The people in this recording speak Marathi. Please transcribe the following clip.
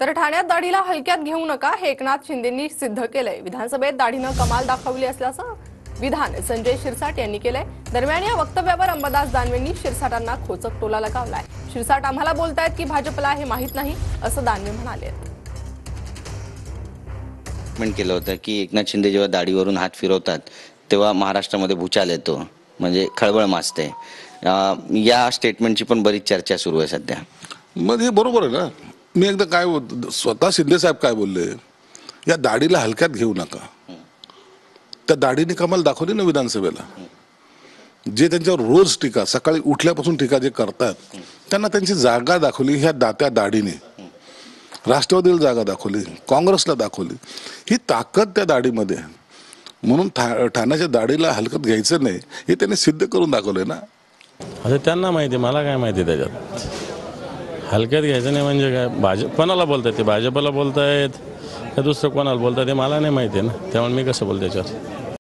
तर ठाण्यात दाढीला हलक्यात घेऊ नका हे एकनाथ शिंदेंनी सिद्ध केलंय। विधानसभेत दाढीनं कमाल दाखवली असल्याचं विधान संजय शिरसाट यांनी केलंय। दरम्यान या वक्तव्यावर अंबादास दानवेंनी शिरसाटांना खोचक टोला लगावलाय। शिरसाट आम्हाला बोलतायत की भाजपला हे माहित नाही असं दानवे म्हणाले। केलं होतं की एकनाथ शिंदे जेव्हा दाढीवरून हात फिरवतात तेव्हा महाराष्ट्रामध्ये भूचाल येतो, म्हणजे खळबळ माजते। या स्टेटमेंटची पण बरीच चर्चा सुरू आहे सध्या। मग हे बरोबर आहे ना। मी एकदा काय स्वतः शिंदे साहेब काय बोलले, या दाढीला हलक्यात घेऊ नका। त्या दाढीने कमाल दाखवली ना विधानसभेला। जे त्यांच्यावर रोज टीका, सकाळी उठल्यापासून टीका जे करतात, त्यांना त्यांची जागा दाखवली ह्या त्या दाढीने। राष्ट्रवादीला जागा दाखवली, काँग्रेसला दाखवली, ही ताकद त्या दाढीमध्ये। म्हणून ठाण्याच्या दाढीला हलकत घ्यायचं नाही हे त्यांनी सिद्ध करून दाखवलंय ना। आता त्यांना माहिती, मला काय माहिती त्याच्यात हलक्यात घ्यायचं नाही म्हणजे काय। भाजप कोणाला बोलतायत, ते भाजपला बोलतायत का दुसरं कोणाला बोलतायत ते मला नाही माहिती ना, त्यामुळे मी कसं बोलतो त्याच्यावर।